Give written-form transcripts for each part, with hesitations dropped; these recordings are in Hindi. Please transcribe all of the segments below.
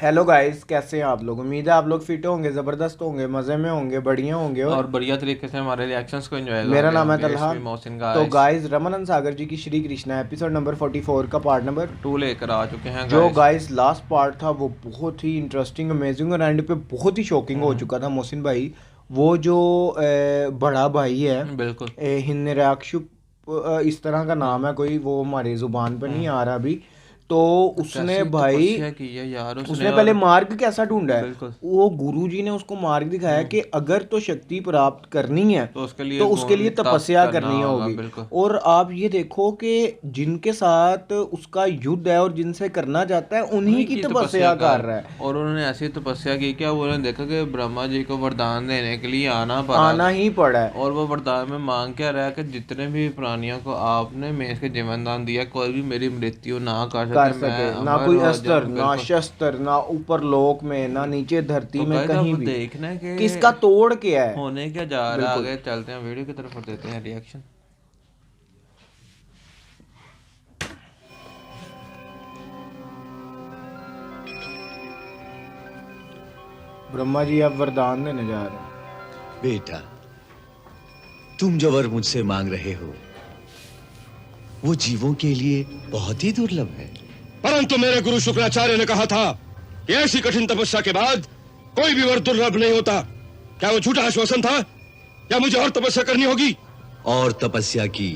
हेलो गाइस, कैसे हैं आप लोग। उम्मीद है आप लोग फिट होंगे, ज़बरदस्त होंगे, मज़े में होंगे, बढ़िया होंगे। और और बढ़िया तरीके से हमारे रिएक्शंस को एंजॉय मेरा करोगे। नाम है हम तलहा। यशवी मोहसिन तो गाइस गाइस, रमानंद सागर जी की श्री कृष्णा एपिसोड नंबर 44 का पार्ट नंबर 2 लेकर आ चुके हैं जो गाइस। गाइस लास्ट पार्ट था वो बहुत ही इंटरेस्टिंग, अमेजिंग और एंड पे बहुत ही शॉकिंग हो चुका था। मोहसिन भाई, वो जो बड़ा भाई है, बिल्कुल। हिन्नराक्षु, इस तरह का नाम है कोई, वो हमारी ज़ुबान पर नहीं आ रहा अभी। तो उसने कैसी भाई, तपस्या की है यार उसने। उसने पहले और मार्ग कैसा ढूंढा है। बिल्कुल। वो गुरुजी ने उसको मार्ग दिखाया कि अगर तो शक्ति प्राप्त करनी है तो उसके लिए तो उसके लिए गुण तप तपस्या करना करनी होगा। होगी। बिल्कुल। और आप ये देखो कि जिनके साथ उसका युद्ध है और जिनसे करना चाहता है उन्हीं उन्हीं की की तपस्या तपस्या कर कर। रहा है। और उन्होंने ऐसी तपस्या की क्या उन्होंने देखा कि ब्रह्मा जी को वरदान देने के लिए आना पड़ा। आना ही पड़ा है। और वो वरदान में मांग क्या रहा है कि जितने भी प्राणियों को आपने मेरे के जीवन दान दिया, कोई भी मेरी मृत्यु ना कर कर सके, मैं सके ना अमर कोई हो अस्त्र, जाऊं। ना बिल्कुल। शस्त्र, ना ऊपर लोक में, ना नीचे धरती तो में, गाइस कहीं अब भी। देखना है किसका कि तोड़ क्या है। होने क्या जा रहा है। बिल्कुल। आगे चलते हैं वीडियो की तरफ और देते हैं रिएक्शन। ब्रह्मा जी अब वरदान देने जा रहे हैं। बेटा, तुम जो वर मुझसे मांग रहे हो वो जीवों के लिए बहुत ही दुर्लभ है। परंतु मेरे गुरु शुक्राचार्य ने कहा था कि ऐसी कठिन तपस्या के बाद कोई भी वर दुर्लभ नहीं होता। क्या वो झूठा आश्वासन था? क्या मुझे और तपस्या करनी होगी? और तपस्या की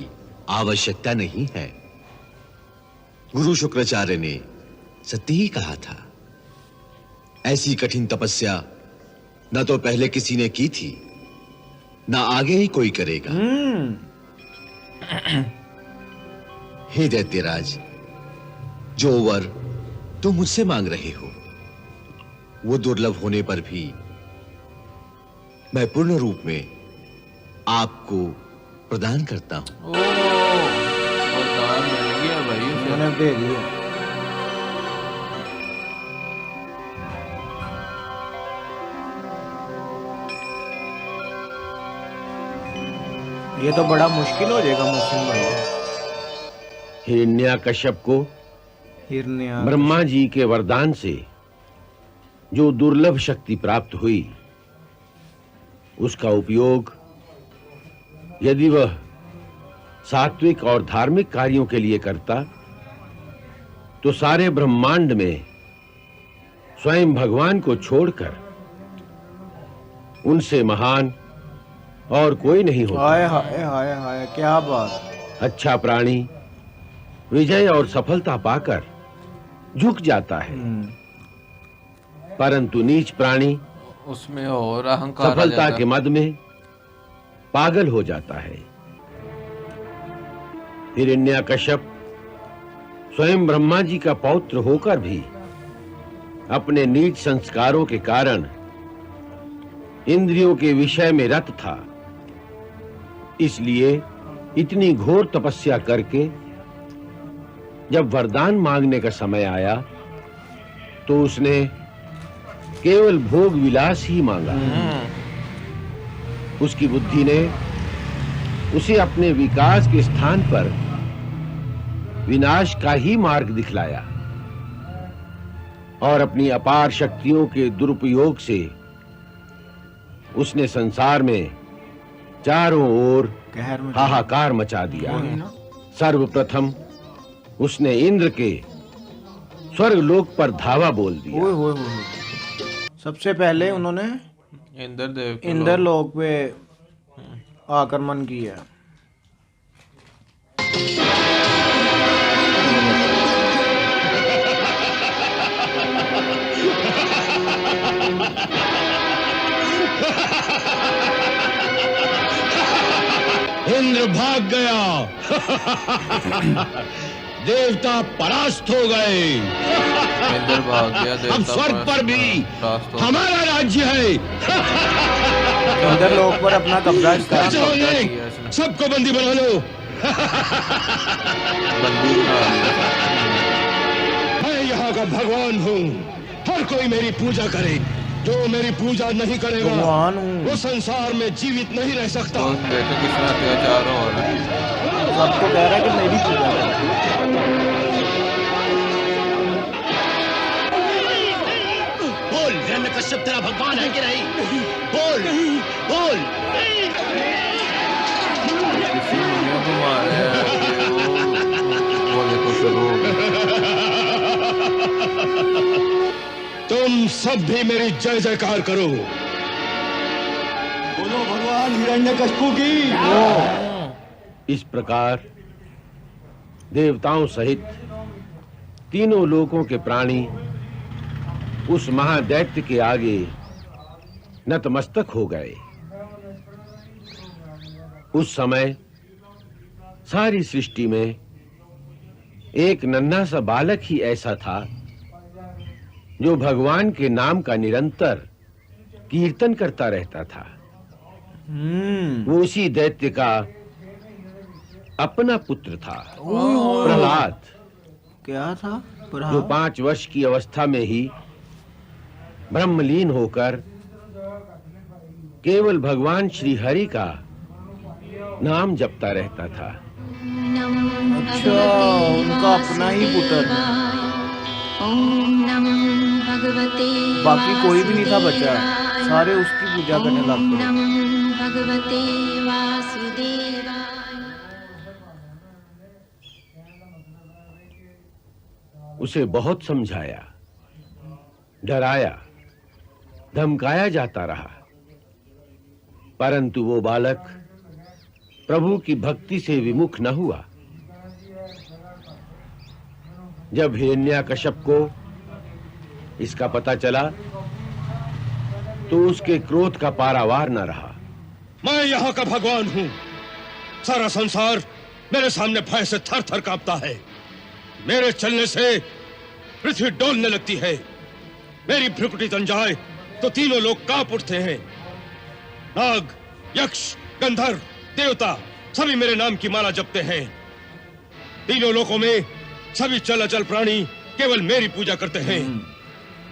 आवश्यकता नहीं है। गुरु शुक्राचार्य ने सत्य ही कहा था। ऐसी कठिन तपस्या न तो पहले किसी ने की थी, न आगे ही कोई करेगा। हे दैत्यराज, जो वर तुम मुझसे मांग रहे हो वो दुर्लभ होने पर भी मैं पूर्ण रूप में आपको प्रदान करता हूं। ओ वरदान मिल गया भाई उसे। उन्होंने दे दिया। ये तो बड़ा मुश्किल हो जाएगा मोहसिन भाई। हिरण्यकश्यप को हिरण्या ब्रह्मा जी के वरदान से जो दुर्लभ शक्ति प्राप्त हुई, उसका उपयोग यदि वह सात्विक और धार्मिक कार्यों के लिए करता तो सारे ब्रह्मांड में स्वयं भगवान को छोड़कर उनसे महान और कोई नहीं होता। हाय हाय हाय हाय, क्या बात। अच्छा प्राणी विजय और सफलता पाकर झुक जाता है, परंतु नीच प्राणी उसमें और अहंकार आ सफलता जाता के है। मद में पागल हो जाता है। हिरण्यकश्यप स्वयं ब्रह्मा जी का पौत्र होकर भी अपने नीच संस्कारों के कारण इंद्रियों के विषय में रत था। इसलिए इतनी घोर तपस्या करके जब वरदान मांगने का समय आया तो उसने केवल भोग विलास ही मांगा। उसकी बुद्धि ने उसे अपने विकास के स्थान पर विनाश का ही मार्ग दिखलाया और अपनी अपार शक्तियों के दुरुपयोग से उसने संसार में चारों ओर कहर में हाहाकार मचा दिया। वही ना। सर्वप्रथम उसने इंद्र के स्वर्गलोक पर धावा बोल दिया। ओए होए होए। सबसे पहले उन्होंने इंद्रदेव के इंद्र लोग। लोक पे आक्रमण किया। इंद्र भाग गया। देवता परास्त हो गए। इंद्र भाग गया। अब देवता स्वर्ग पर भी परास्त हो। हमारा राज्य है। इंद्र लोक पर अपना कब्जा स्थान। चलो कब्जा ये, किया इसने। सबको बंदी बना लो। बंदी बना लिया। मैं यहाँ का भगवान हूँ। हर कोई मेरी पूजा करे। जो मेरी पूजा नहीं करेगा भगवान हूँ। वो संसार में जीवित नहीं रह सकता। तो देखो कितना अत्याचार हो रहा है। सबको कह रहा है कि मेरी पूजा करो। कश्यप तेरा भगवान है कि नहीं? बोल बोल। किसी मुझे को मारे वो देखो शुरू। तुम सब भी मेरी जय जयकार करो। बोलो भगवान हिरण्यकश्यप की। इस प्रकार देवताओं सहित तीनों लोकों के प्राणी उस महादैत्य के आगे नतमस्तक हो गए। उस समय सारी सृष्टि में एक नन्हा सा बालक ही ऐसा था जो भगवान के नाम का निरंतर कीर्तन करता रहता था। वो उसी दैत्य का अपना पुत्र था, प्रहलाद, क्या था जो 5 वर्ष की अवस्था में ही ब्रह्मलीन होकर केवल भगवान श्री हरि का नाम जपता रहता था। अच्छा, उनका अपना ही पुत्र। बाकी कोई भी नहीं था बचा, सारे उसकी पूजा करने लगते। भगवते वासुदेवाय। उसे बहुत समझाया, डराया, धमकाया जाता रहा, परंतु वो बालक प्रभु की भक्ति से विमुख न हुआ। जब हिरण्याकश्यप को इसका पता चला तो उसके क्रोध का पारावार न रहा। मैं यहाँ का भगवान हूँ। सारा संसार मेरे सामने भय से थर थर कांपता है। मेरे चलने से पृथ्वी डोलने लगती है। मेरी भ्रुकुटी तन जाए तो तीनों लोग कांप उठते हैं। नाग, यक्ष, गंधर्व, देवता सभी मेरे नाम की माला जपते हैं। तीनों लोकों में सभी चल अचल प्राणी केवल मेरी पूजा करते हैं,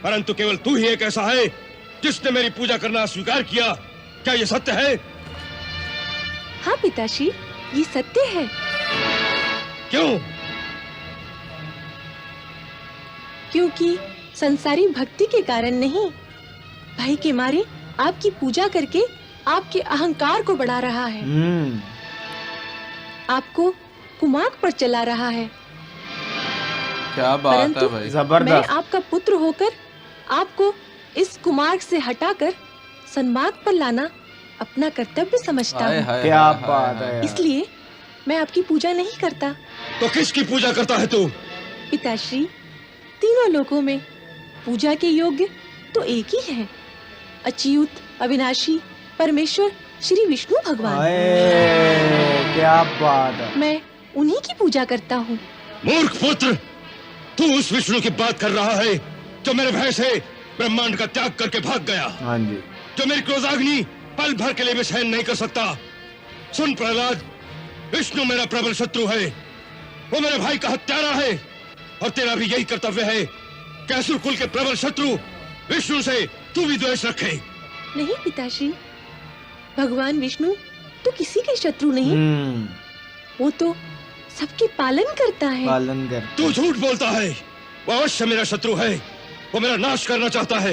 परंतु केवल तू ही एक ऐसा है जिसने मेरी पूजा करना स्वीकार किया। क्या यह सत्य है? हाँ पिताश्री, ये सत्य है। क्यों? क्योंकि संसारी भक्ति के कारण नहीं, भय के मारे आपकी पूजा करके आपके अहंकार को बढ़ा रहा है, आपको कुमार्ग पर चला रहा है। क्या बात है भाई, मैं जबरदस्त। आपका पुत्र होकर आपको इस कुमार्ग से हटाकर सन्मार्ग पर लाना अपना कर्तव्य समझता हाय हूँ। हाय क्या हाय बात हाय। है। इसलिए मैं आपकी पूजा नहीं करता। तो किसकी पूजा करता है तू? पिताश्री, तीनों लोकों में पूजा के योग्य तो एक ही है, अच्युत अविनाशी परमेश्वर श्री विष्णु भगवान। हाय, क्या बात है। मैं उन्हीं की पूजा करता हूँ। मूर्ख पुत्र, तू उस विष्णु की बात कर रहा है जो मेरे भय से ब्रह्मांड का त्याग करके भाग गया, हाँ जी। जो मेरी क्रोधाग्नि पल भर के लिए भी सहन नहीं कर सकता। सुन प्रहलाद, विष्णु मेरा प्रबल शत्रु है। वो मेरे भाई का हत्यारा है और तेरा भी यही कर्तव्य है कि असुर कुल के प्रबल शत्रु विष्णु से तू भी द्वेष रखे। नहीं पिताश्री, भगवान विष्णु तो किसी के शत्रु नहीं, वो तो सबके पालन करता है। पालन कर। तू झूठ बोलता है। वो अवश्य मेरा शत्रु है। वो मेरा नाश करना चाहता है।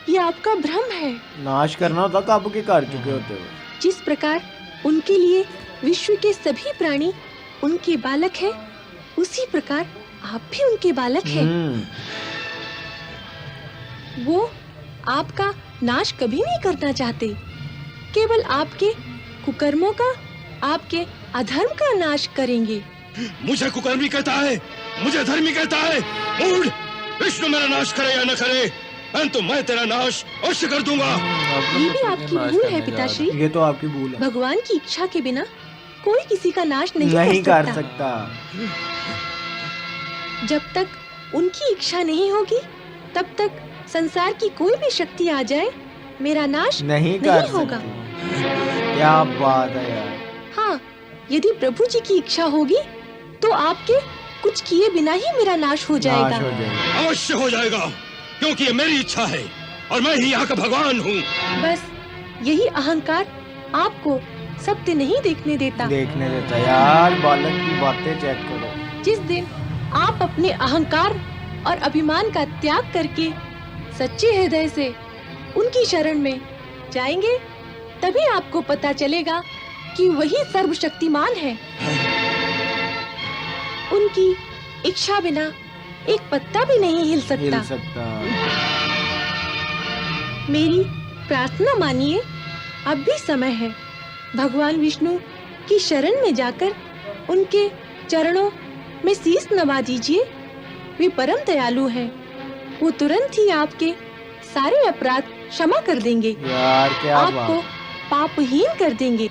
ये आपका भ्रम है। नाश करना होता कब के कर चुके होते हो। जिस प्रकार उनके लिए विश्व के सभी प्राणी उनके बालक हैं, उसी प्रकार आप भी उनके बालक हैं। वो आपका नाश कभी नहीं करना चाहते, केवल आपके कुकर्मों का, आपके अधर्म का नाश करेंगे। मुझे कुकर्मी कहता है, मुझे धर्मी कहता है। मूढ़, विष्णु मेरा नाश करे या न करे, परंतु मैं तेरा नाश अवश्य कर दूंगा। ये भी आपकी भूल है पिताश्री। ये तो आपकी भूल है। भगवान की इच्छा के बिना कोई किसी का नाश नहीं कर कर सकता। जब तक उनकी इच्छा नहीं होगी, तब तक संसार की कोई भी शक्ति आ जाए, मेरा नाश नहीं कर होगा। सकती। क्या बात है यार। हाँ, यदि प्रभु जी की इच्छा होगी तो आपके कुछ किए बिना ही मेरा नाश हो जाएगा। नाश हो जाएगा। अवश्य हो जाएगा, क्योंकि ये मेरी इच्छा है और मैं ही यहाँ का भगवान हूँ। बस यही अहंकार आपको सत्य नहीं देखने देता। देखने देता यार, बालक की बातें चेक करो। जिस दिन आप अपने अहंकार और अभिमान का त्याग करके सच्चे हृदय से उनकी शरण में जाएंगे तभी आपको पता चलेगा कि वही सर्वशक्तिमान है। उनकी इच्छा बिना एक पत्ता भी नहीं हिल सकता। मेरी प्रार्थना मानिए, अब भी समय है। भगवान विष्णु की शरण में जाकर उनके चरणों में शीश नवा दीजिए। वे परम दयालु हैं, वो तुरंत ही आपके सारे अपराध क्षमा कर देंगे, यार क्या आपको बात। पापहीन कर देंगे।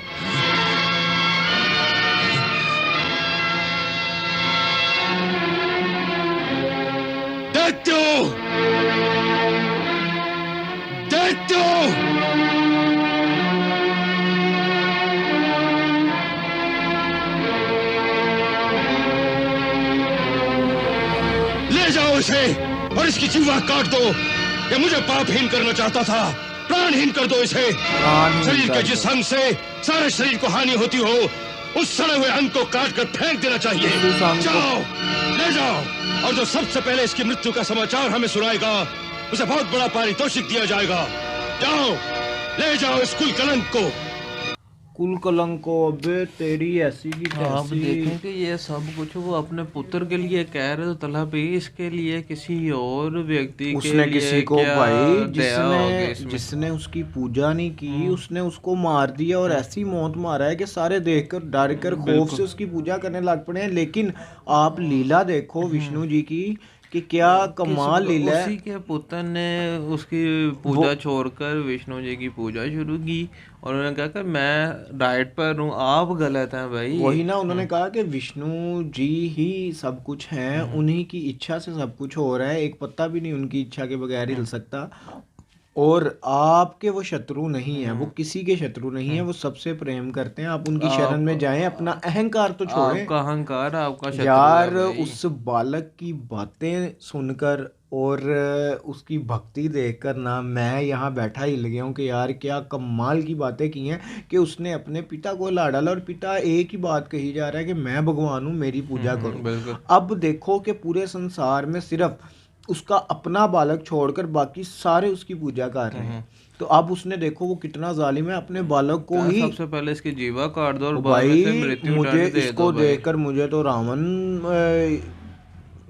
दैत्यो, दैत्यो, ले जाओ इसे और इसकी जीवा काट दो। ये मुझे पापहीन करना चाहता था, प्राणहीन कर दो इसे। प्राणहीन शरीर कर के दो। जिस अंग से सारे शरीर को हानि होती हो, उस सड़े हुए अंग को काट कर फेंक देना चाहिए। उस अंग को- जाओ, ले जाओ, और जो सबसे पहले इसकी मृत्यु का समाचार हमें सुनाएगा उसे बहुत बड़ा पारितोषिक दिया जाएगा। जाओ, ले जाओ इस कुल कलंक को। कुल कलंक को, अबे तेरी ऐसी की आप तैसी। देखें कि ये सब कुछ वो अपने पुत्र के लिए कह रहे, तो तलब इसके लिए किसी और व्यक्ति के उसने लिए किसी को क्या भाई दया होगी जिसने इसमें? जिसने उसकी पूजा नहीं की, उसने उसको मार दिया और ऐसी मौत मारा है कि सारे देखकर डर कर खौफ से उसकी पूजा करने लग पड़े हैं। लेकिन आप लीला देखो विष्णु जी की कि क्या कमाल लीला उसी है। के पुत्र ने उसकी पूजा छोड़कर विष्णु जी की पूजा शुरू की और उन्होंने कहा कि मैं राइट पर हूँ, आप गलत हैं भाई। वही ना, उन्होंने कहा कि विष्णु जी ही सब कुछ हैं, उन्हीं की इच्छा से सब कुछ हो रहा है, एक पत्ता भी नहीं उनकी इच्छा के बगैर हिल सकता। और आपके वो शत्रु नहीं है, वो किसी के शत्रु नहीं है, वो सबसे प्रेम करते हैं। आप उनकी शरण में जाएं, अपना अहंकार तो छोड़ें। आपका अहंकार आपका शत्रु यार है भाई। उस बालक की बातें सुनकर और उसकी भक्ति देखकर ना मैं यहाँ बैठा हिल गया हूँ कि यार क्या कमाल की बातें की हैं कि उसने अपने पिता को हिला डाला। और पिता एक ही बात कही जा रहा है कि मैं भगवान हूँ, मेरी पूजा करो। बिल्कुल। अब देखो कि पूरे संसार में सिर्फ उसका अपना बालक छोड़कर बाकी सारे उसकी पूजा कर रहे हैं। तो अब उसने देखो वो कितना जालिम है, अपने बालक को ही। सबसे पहले इसकी जीवा काट दो और बाद में भाई से मृत्यु मुझे दंड दे इसको दो भाई। देखकर मुझे तो रावण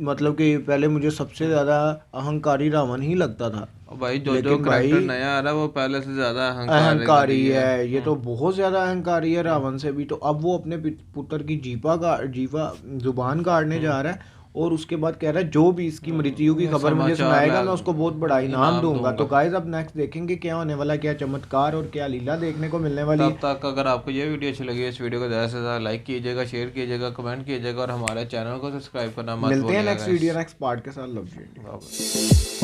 मतलब कि पहले मुझे सबसे ज्यादा अहंकारी रावण ही लगता था। और भाई जो लेकिन करेक्टर भाई नया आ रहा है वो पहले से ज्यादा अहंकारी है, ये तो बहुत ज्यादा अहंकारी है रावण से भी। तो अब वो अपने पुत्र की जीवा जुबान काटने जा रहा है और उसके बाद कह रहा है जो भी इसकी मृत्यु की खबर मुझे सुनाएगा मैं उसको बहुत बड़ा इनाम दूंगा। तो गाइस अब नेक्स्ट देखेंगे क्या होने वाला, क्या चमत्कार और क्या लीला देखने को मिलने वाली है। तब तक अगर आपको ये वीडियो अच्छी लगी, इस वीडियो को ज़्यादा से ज़्यादा लाइक कीजिएगा, शेयर कीजिएगा, कमेंट कीजिएगा और हमारे चैनल को सब्सक्राइब करना मत मिलते हैं भूलिएगा next guys। Video next part के साथ। Love you. Bye bye.